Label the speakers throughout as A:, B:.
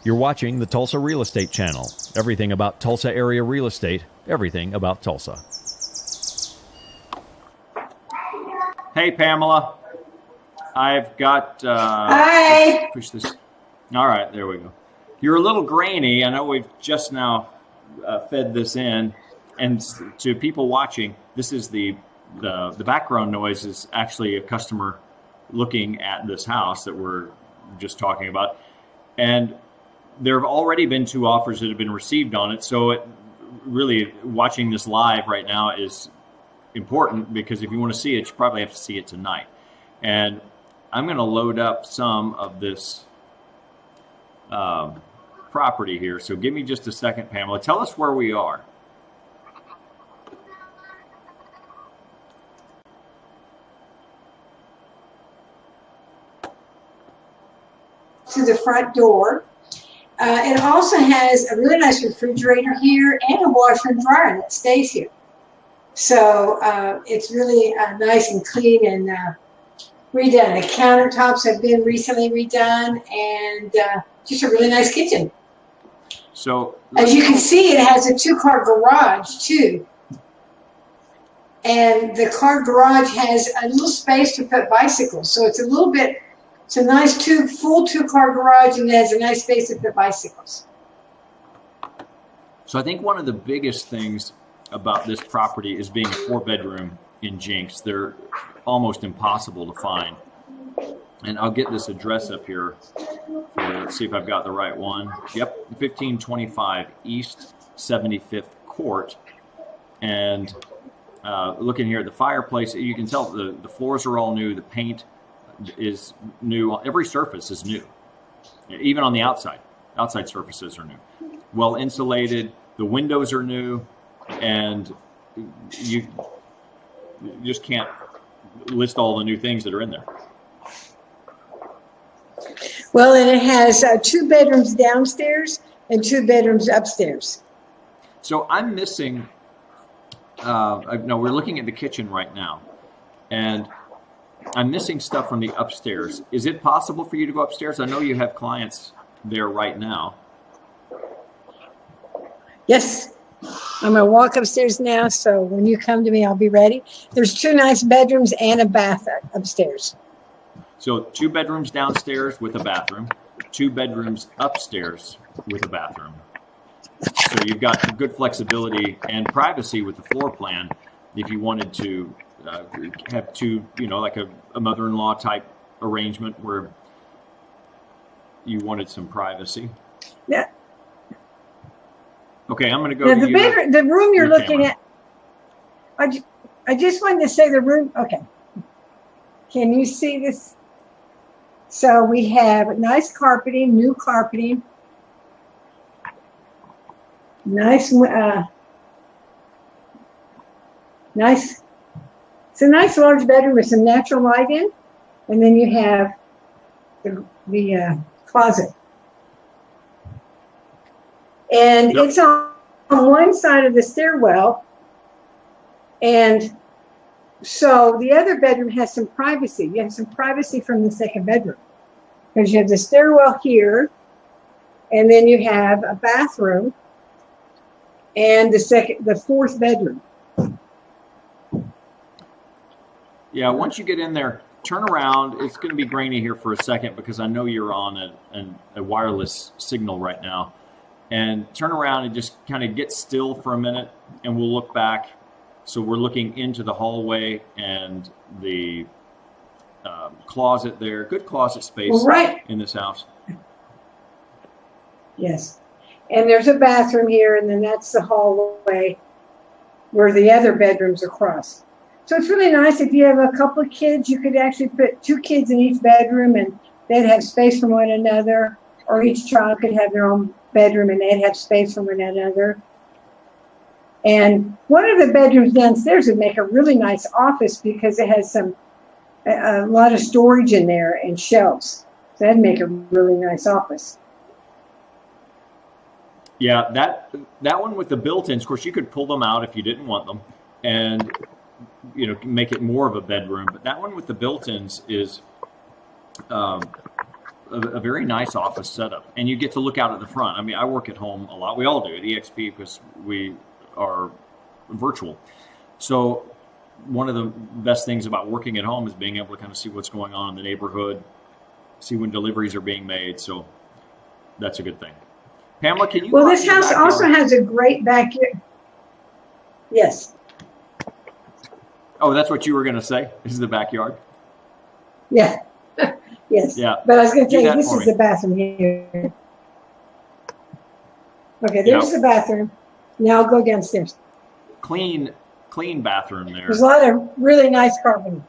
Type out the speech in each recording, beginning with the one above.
A: You're watching the Tulsa Real Estate Channel. Everything about Tulsa area real estate, everything about Tulsa.
B: Hey, Pamela. I've got...
C: Hi.
B: Push this. All right, there we go. You're a little grainy. I know we've just now fed this in. And to people watching, this is the background noise is actually a customer looking at this house that we're just talking about. And there have already been 2 offers that have been received on it. So really watching this live right now is important, because if you want to see it, you probably have to see it tonight. And I'm going to load up some of this property here. So give me just a second, Pamela. Tell us where we are.
C: To the front door. It also has a really nice refrigerator here and a washer and dryer that stays here. So it's really nice and clean and redone. The countertops have been recently redone, and just a really nice kitchen.
B: So
C: as you can see, it has a 2-car garage too. And the car garage has a little space to put bicycles. So it's a nice full 2-car garage, and it has a nice space to put bicycles.
B: So I think one of the biggest things about this property is being a 4-bedroom in Jinx. They're almost impossible to find. And I'll get this address up here let's see if I've got the right one. Yep, 1525 East 75th Court. And looking here at the fireplace, you can tell the floors are all new. The paint is new. Every surface is new, even on the outside. Outside surfaces are new. Well insulated. The windows are new, and you just can't list all the new things that are in there.
C: Well, and it has 2 bedrooms downstairs and 2 bedrooms upstairs.
B: So I'm missing. No, we're looking at the kitchen right now, and I'm missing stuff from the upstairs. Is it possible for you to go upstairs? I know you have clients there right now.
C: Yes. I'm going to walk upstairs now, so when you come to me, I'll be ready. There's 2 nice bedrooms and a bath upstairs.
B: So 2 bedrooms downstairs with a bathroom, 2 bedrooms upstairs with a bathroom. So you've got good flexibility and privacy with the floor plan if you wanted to have 2, like a mother-in-law type arrangement where you wanted some privacy.
C: Yeah.
B: Okay, I'm going to go
C: now,
B: to
C: the room you're looking
B: camera.
C: at. I just wanted to say the room. Okay. Can you see this? So we have nice carpeting, new carpeting. Nice. Nice. It's a nice large bedroom with some natural light in, and then you have the closet. And
B: Yep.
C: it's on one side of the stairwell, and so the other bedroom has some privacy. You have some privacy from the second bedroom, because you have the stairwell here, and then you have a bathroom, and the 4th bedroom.
B: Yeah, once you get in there, turn around. It's going to be grainy here for a second because I know you're on a wireless signal right now. And turn around and just kind of get still for a minute, and we'll look back. So we're looking into the hallway and the closet there. Good closet space in this house.
C: Yes. And there's a bathroom here, and then that's the hallway where the other bedrooms are across. So it's really nice if you have a couple of kids. You could actually put 2 kids in each bedroom, and they'd have space from one another, or each child could have their own bedroom and they'd have space from one another. And one of the bedrooms downstairs would make a really nice office because it has a lot of storage in there and shelves. So that'd make a really nice office.
B: Yeah, that one with the built-ins, of course, you could pull them out if you didn't want them and make it more of a bedroom. But that one with the built-ins is a very nice office setup, and you get to look out at the front. I mean, I work at home a lot. We all do at EXP because we are virtual. So one of the best things about working at home is being able to kind of see what's going on in the neighborhood, see when deliveries are being made. So that's a good thing. Pamela, can you?
C: Well, this house also has a great backyard. Yes.
B: Oh, that's what you were going to say? This is the backyard?
C: Yeah. Yes.
B: Yeah.
C: But I was going to tell you, this
B: for
C: is
B: me.
C: the bathroom here. Okay, there's the bathroom. Now I'll go downstairs.
B: Clean bathroom there.
C: There's a lot of really nice carpeting.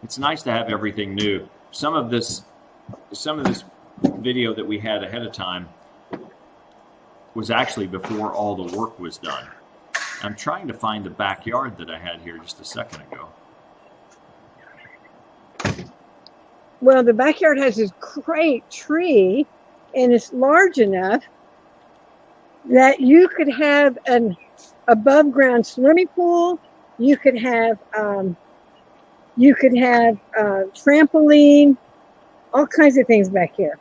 B: It's nice to have everything new. Some of this video that we had ahead of time was actually before all the work was done. I'm trying to find the backyard that I had here just a second ago.
C: Well, the backyard has this great tree, and it's large enough that you could have an above-ground swimming pool. You could have trampoline, all kinds of things back here.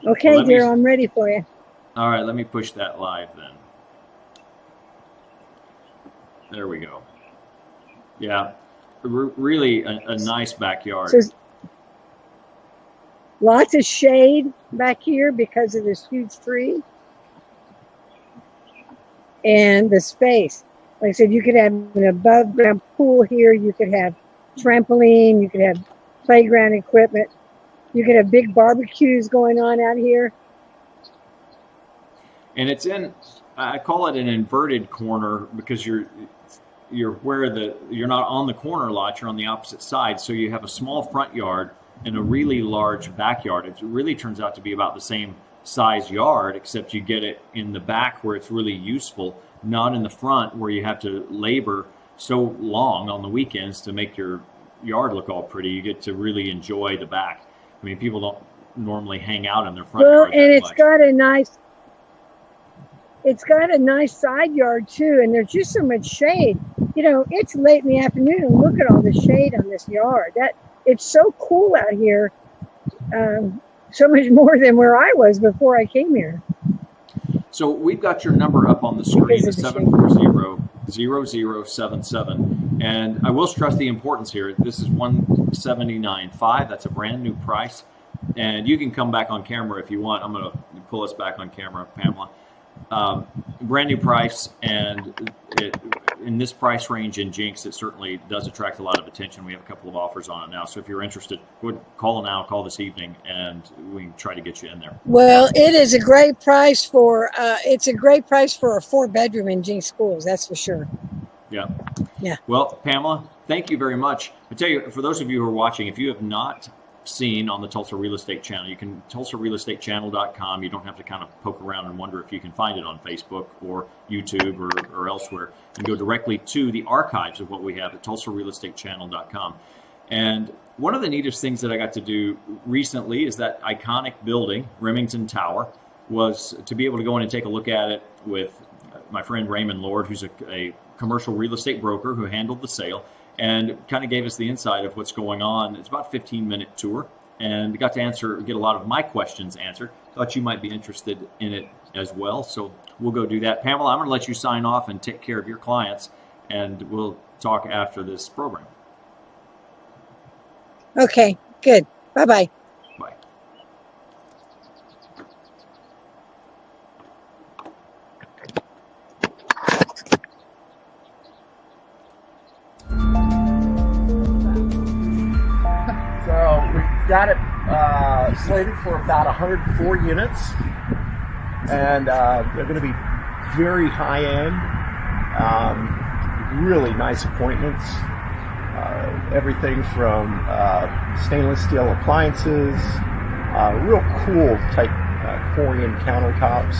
C: Okay,
B: Well,
C: dear, I'm ready for you.
B: All right, let me push that live then. There we go. Yeah, really a nice backyard.
C: So, lots of shade back here because of this huge tree. And the space. Like I said, you could have an above ground pool here. You could have trampoline. You could have playground equipment. You could have big barbecues going on out here.
B: And it's in, I call it an inverted corner because you're not on the corner lot, you're on the opposite side. So you have a small front yard and a really large backyard. It really turns out to be about the same size yard, except you get it in the back where it's really useful, not in the front where you have to labor so long on the weekends to make your yard look all pretty. You get to really enjoy the back. I mean, people don't normally hang out in their front yard.
C: Well, and it's got a nice side yard too, and there's just so much shade. You know, it's late in the afternoon and look at all the shade on this yard. It's so cool out here. So much more than where I was before I came here.
B: So we've got your number up on the screen, 740-0077. And I will stress the importance here. This is $179.5. That's a brand new price. And you can come back on camera if you want. I'm going to pull us back on camera, Pamela. Brand new price, and in this price range in Jinx, it certainly does attract a lot of attention. We have a couple of offers on it now, so if you're interested, go ahead, call this evening, and we can try to get you in there.
C: Well, it is a great price for a 4-bedroom in Jinx schools, that's for sure.
B: Yeah.
C: Yeah.
B: Well, Pamela, thank you very much. I tell you, for those of you who are watching, if you have not seen on the Tulsa Real Estate Channel, you can tulsarealestatechannel.com. You don't have to kind of poke around and wonder if you can find it on Facebook or YouTube or elsewhere. You go directly to the archives of what we have at tulsarealestatechannel.com. And one of the neatest things that I got to do recently is that iconic building, Remington Tower, was to be able to go in and take a look at it with my friend Raymond Lord, who's a commercial real estate broker who handled the sale, and kind of gave us the insight of what's going on. It's about a 15-minute tour, and got to get a lot of my questions answered. Thought you might be interested in it as well, so we'll go do that. Pamela, I'm going to let you sign off and take care of your clients, and we'll talk after this program.
C: Okay, good. Bye-bye.
B: Bye.
D: Got it slated for about 104 units, and they're going to be very high-end, really nice appointments, everything from stainless steel appliances, real cool type Corian countertops,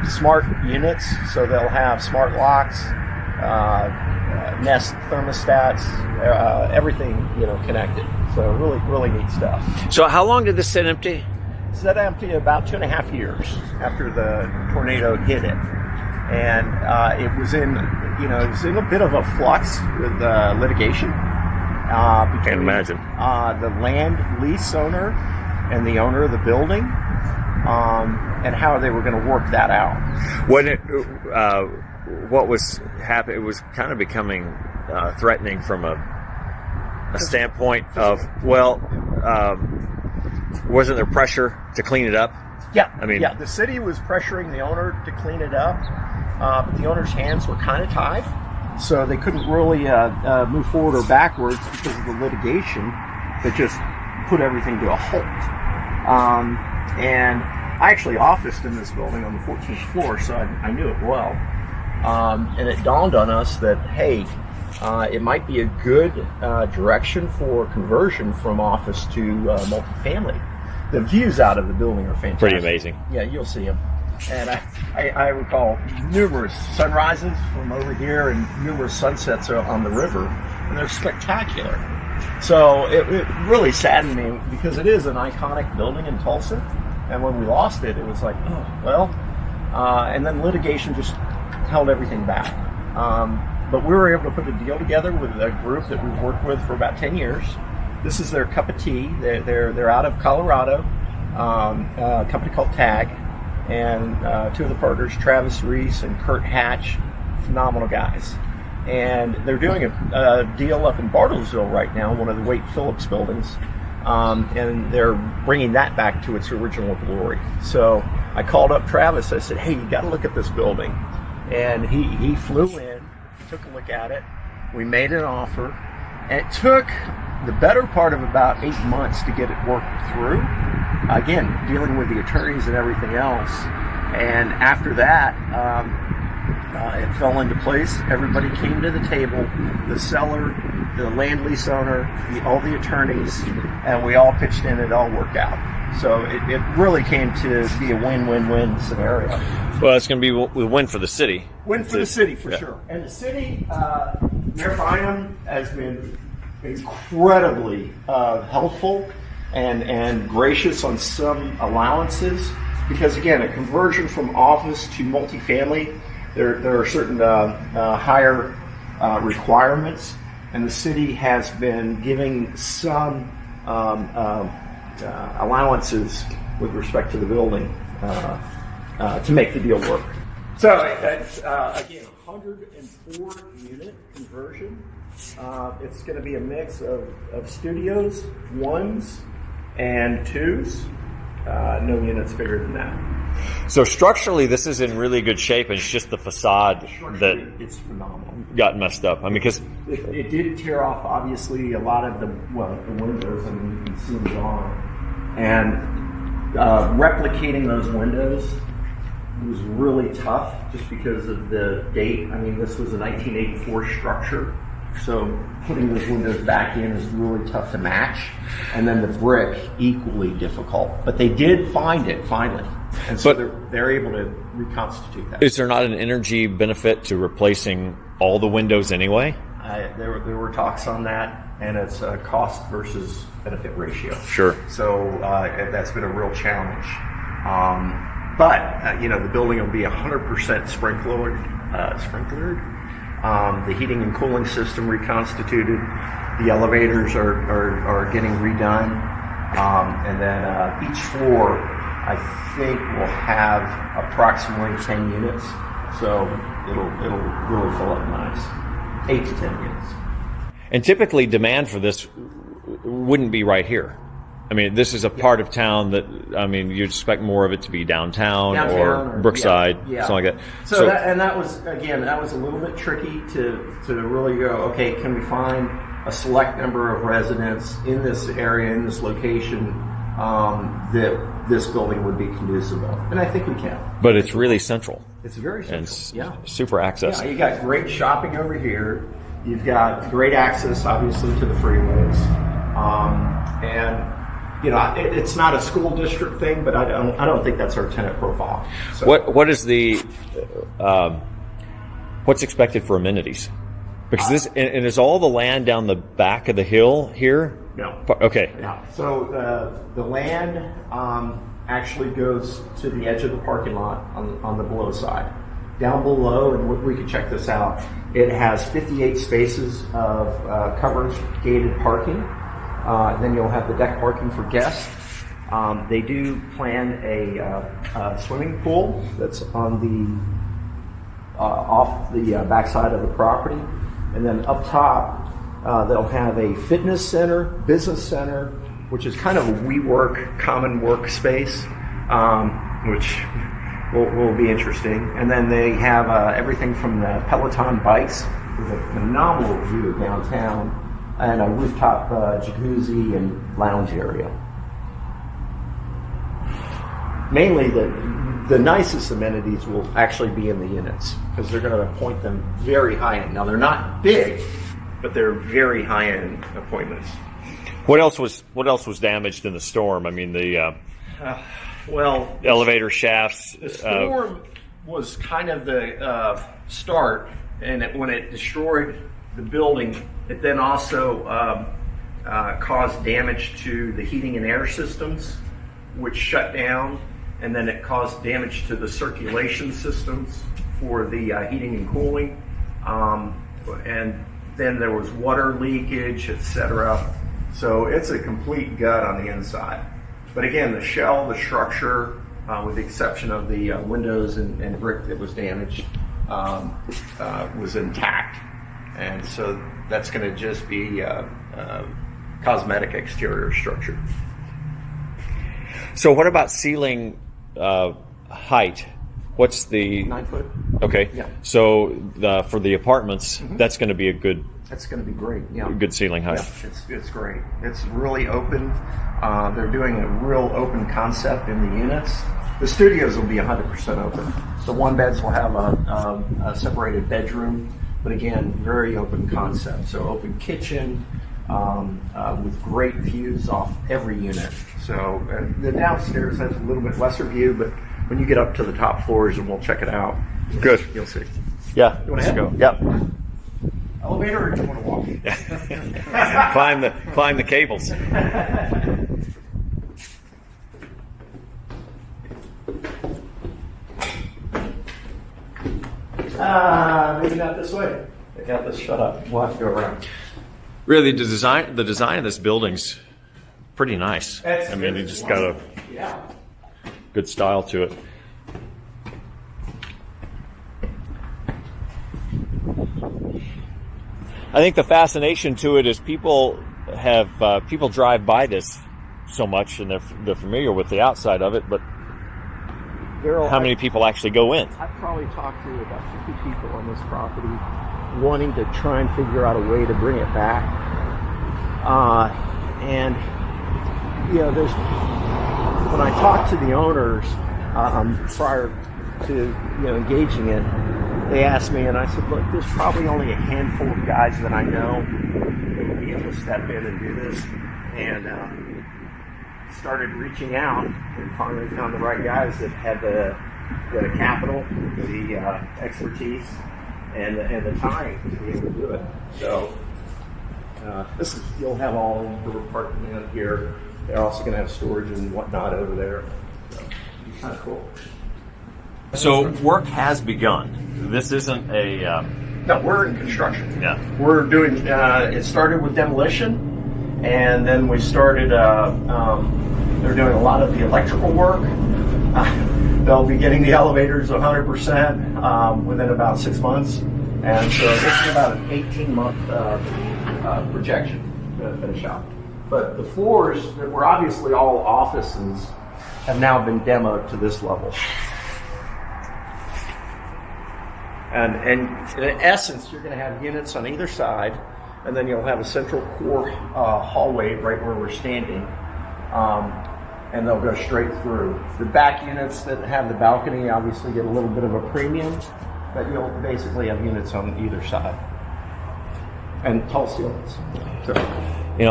D: smart units, so they'll have smart locks, Nest thermostats, everything, connected. So really neat stuff.
E: So how long did this sit empty?
D: It sat empty about 2.5 years after the tornado hit it, and it was in it's in a bit of a flux with litigation. Between,
E: Can't imagine.
D: The land lease owner and the owner of the building, and how they were going to work that out.
E: When what was happening, it was kind of becoming threatening from a standpoint of, wasn't there pressure to clean it up?
D: Yeah,
E: I mean,
D: the city was pressuring the owner to clean it up, but the owner's hands were kind of tied, so they couldn't really move forward or backwards because of the litigation that just put everything to a halt. And I actually officed in this building on the 14th floor, so I knew it well. And it dawned on us that, hey, it might be a good direction for conversion from office to multifamily. The views out of the building are fantastic.
E: Pretty amazing.
D: Yeah, you'll see them. And I recall numerous sunrises from over here and numerous sunsets on the river, and they're spectacular. So it really saddened me because it is an iconic building in Tulsa, and when we lost it, it was like, oh, well, and then litigation just held everything back. But we were able to put a deal together with a group that we've worked with for about 10 years. This is their cup of tea. They're out of Colorado, a company called TAG, and two of the partners, Travis Reese and Kurt Hatch, phenomenal guys. And they're doing a deal up in Bartlesville right now, one of the Wade Phillips buildings, and they're bringing that back to its original glory. So I called up Travis. I said, hey, you got to look at this building. And he flew in, took a look at it. We made an offer. And it took the better part of about 8 months to get it worked through. Again, dealing with the attorneys and everything else. And after that, it fell into place. Everybody came to the table, the seller, the land lease owner, all the attorneys, and we all pitched in. It all worked out. So it really came to be a win-win-win scenario.
E: Well, it's going to be a win for the city.
D: Win for the city, for sure. And the city, Mayor Bynum has been incredibly helpful and gracious on some allowances. Because, again, a conversion from office to multifamily, there are certain higher requirements, and the city has been giving some allowances with respect to the building to make the deal work. So again, 104 unit conversion. It's going to be a mix of studios, 1s and 2s. No units bigger than that.
E: So structurally, this is in really good shape. It's just the facade that
D: it's phenomenal.
E: Got messed up. I mean, because
D: it did tear off, obviously, a lot of the windows. I mean, you can see them gone. And replicating those windows was really tough just because of the date. I mean, this was a 1984 structure. So putting those windows back in is really tough to match. And then the brick, equally difficult. But they did find it, finally. And so they're able to reconstitute that.
E: Is there not an energy benefit to replacing all the windows anyway?
D: There were talks on that, and it's a cost versus benefit ratio.
E: Sure.
D: So that's been a real challenge. But the building will be 100% sprinklered. The heating and cooling system reconstituted. The elevators are getting redone. And then each floor, I think, will have approximately 10 units. So it'll really fill up nice. 8 to 10 units.
E: And typically demand for this wouldn't be right here. I mean, this is a part of town that, I mean, you'd expect more of it to be downtown or Brookside, something like that.
D: So that was a little bit tricky to really go, okay, can we find a select number of residents in this area, in this location, that this building would be conducive of? And I think we can.
E: But it's really central.
D: It's very central,
E: and super access.
D: Yeah, you got great shopping over here. You've got great access, obviously, to the freeways. And it's not a school district thing, but I don't think that's our tenant profile. So.
E: What is the what's expected for amenities? Because this and is all the land down the back of the hill here?
D: No.
E: Okay.
D: Yeah. So the land actually goes to the edge of the parking lot on the below side. down below, and we can check this out. It has 58 spaces of covered gated parking. Then you'll have the deck parking for guests. They do plan a swimming pool that's on the off the backside of the property, and then up top they'll have a fitness center, business center, which is kind of a WeWork common workspace, which will be interesting. And then they have everything from the Peloton bikes with a phenomenal view of downtown, and a rooftop jacuzzi and lounge area. Mainly the nicest amenities will actually be in the units, because they're going to appoint them very high-end. Now, they're not big, but they're very high-end appointments.
E: What else was damaged in the storm? I mean, the elevator shafts.
D: The storm was kind of the start, and when it destroyed the building, it then also caused damage to the heating and air systems, which shut down, and then it caused damage to the circulation systems for the heating and cooling, and then there was water leakage, etc. So it's a complete gut on the inside. But again, the shell, the structure, with the exception of the windows and brick that was damaged, was intact. And so that's going to just be cosmetic exterior structure.
E: So what about ceiling height? What's the
D: 9 foot?
E: Okay.
D: Yeah.
E: So for the apartments, that's going to be a good.
D: That's going to be great. Yeah.
E: Good ceiling height.
D: Yeah, it's great. It's really open. They're doing a real open concept in the units. The studios will be 100% open. The one beds will have a separated bedroom, but again, very open concept. So open kitchen with great views off every unit. So the downstairs has a little bit lesser view, but when you get up to the top floors, and we'll check it out.
E: Good.
D: You'll see.
E: Yeah.
D: You want to
E: go. Yep.
D: Elevator, or do you want to walk?
E: Climb the cables.
D: Maybe not this way. I got this shut up. We'll have to go around.
E: Really, the design of this building's pretty nice. I mean, you just got a good style to it. I think the fascination to it is people drive by this so much, and they're familiar with the outside of it, but how many people actually go in?
D: I've probably talked to about 50 people on this property wanting to try and figure out a way to bring it back. And there's, when I talked to the owners prior to engaging it, they asked me, and I said, look, there's probably only a handful of guys that I know that will be able to step in and do this. And started reaching out and finally found the right guys that had the capital, the expertise, and the time to be able to do it. So you'll have all the apartment here. They're also going to have storage and whatnot over there. So it's kind of cool.
E: So work has begun. This isn't a...
D: No, we're in construction.
E: Yeah.
D: We're doing... it started with demolition, and then we started... they're doing a lot of the electrical work. They'll be getting the elevators 100% within about 6 months. And so this is about an 18-month projection to finish out. But the floors that were obviously all offices have now been demoed to this level. And in essence, you're going to have units on either side, and then you'll have a central core hallway right where we're standing, and they'll go straight through. The back units that have the balcony obviously get a little bit of a premium, but you'll basically have units on either side. And tall ceilings. So.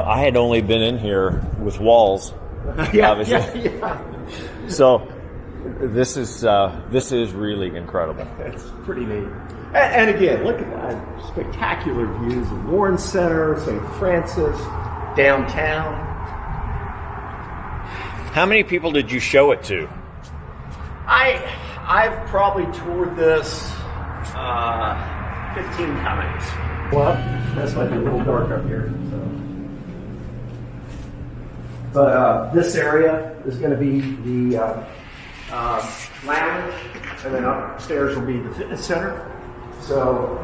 E: I had only been in here with walls, obviously.
D: Yeah.
E: So this is really incredible.
D: It's pretty neat. And again, look at that spectacular views of Warren Center, St. Francis, downtown.
E: How many people did you show it to?
D: I've probably toured this 15 times. Well, this might be a little dark up here. So. But this area is going to be the lounge, and then upstairs will be the fitness center. So,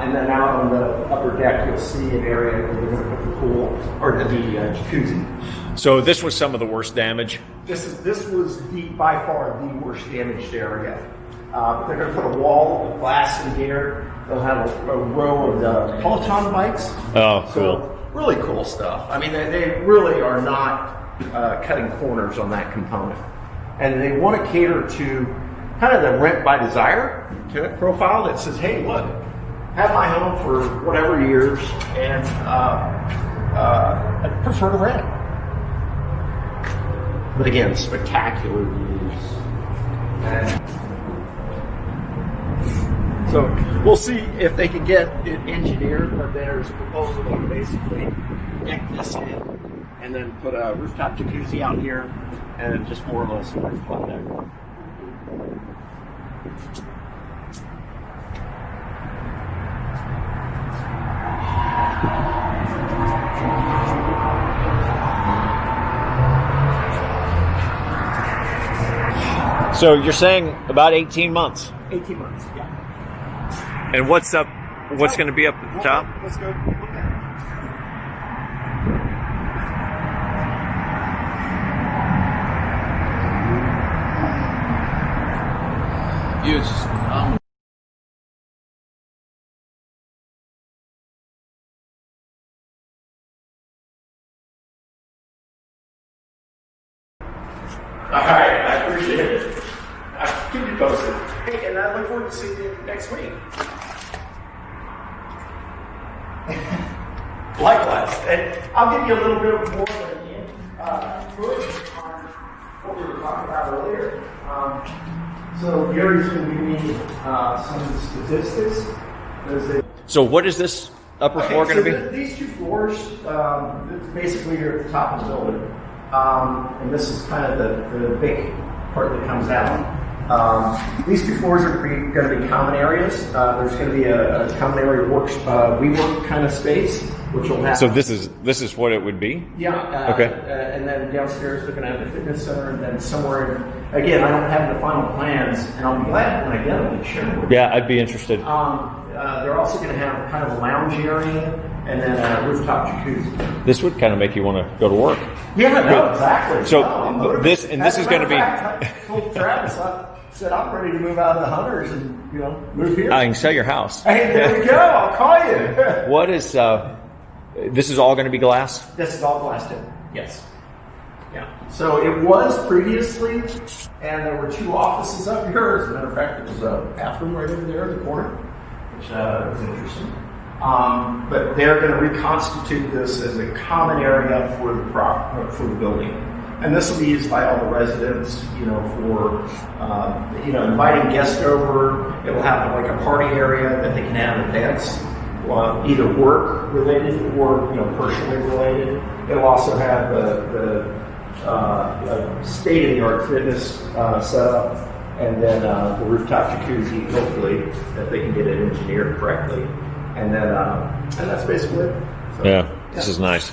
D: and then out on the upper deck, you'll see an area where they're going to put the pool or the jacuzzi.
E: So this was some of the worst damage.
D: This was by far the worst damaged area. They're going to put a wall of glass in here. They'll have a row of Peloton bikes.
E: Oh, cool.
D: So, really cool stuff. I mean, they really are not cutting corners on that component. And they want to cater to kind of the rent by desire tenant profile that says, hey, look, have my home for whatever years, and I prefer to rent. But again, spectacular views. And so we'll see if they can get it engineered, but there's a proposal to basically deck this in and then put a rooftop jacuzzi out here and just more or less a flat deck.
E: So you're saying about 18 months.
D: 18 months, yeah.
E: And what's going to be up at the top?
D: Let's go look at it.
B: Yes.
D: All right, I appreciate it. I'll keep you posted. Hey, and I look forward to seeing you next week. Likewise. And I'll give you a little bit more at the end. Really on what we were talking about earlier. So Gary's going to give me some of the statistics.
E: So what is this upper floor going to be?
D: These two floors, basically, are at the top of the building. And this is kind of the big part that comes out. These two floors are going to be common areas. There's going to be a common area WeWork kind of space, which will have.
E: So this is what it would be?
D: Yeah.
E: Okay.
D: And then downstairs they're going to have the fitness center, and then somewhere. Again, I don't have the final plans, and I'll be glad when I get them to share them with you.
E: Yeah, I'd be interested.
D: They're also going to have kind of a lounge area, and then a rooftop jacuzzi.
E: This would kind of make you want to go to work.
D: Yeah, no, exactly.
E: So this is going to be.
D: I told Travis, I said I'm ready to move out of the Hunters and move here.
E: I can sell your house.
D: Hey, there we go. I'll call you.
E: What is? This is all going to be glass.
D: This is all glassed in. Yes. Yeah. So it was previously, and there were two offices up here. As a matter of fact, there was a bathroom right over there in the corner, which was interesting. But they're going to reconstitute this as a common area for the building, and this will be used by all the residents. For inviting guests over. It will have like a party area that they can have events, either work related or personally related. It'll also have the state-of-the-art fitness setup, and then the rooftop jacuzzi, hopefully, if they can get it engineered correctly. And then, and that's basically it. So,
E: yeah, this is nice.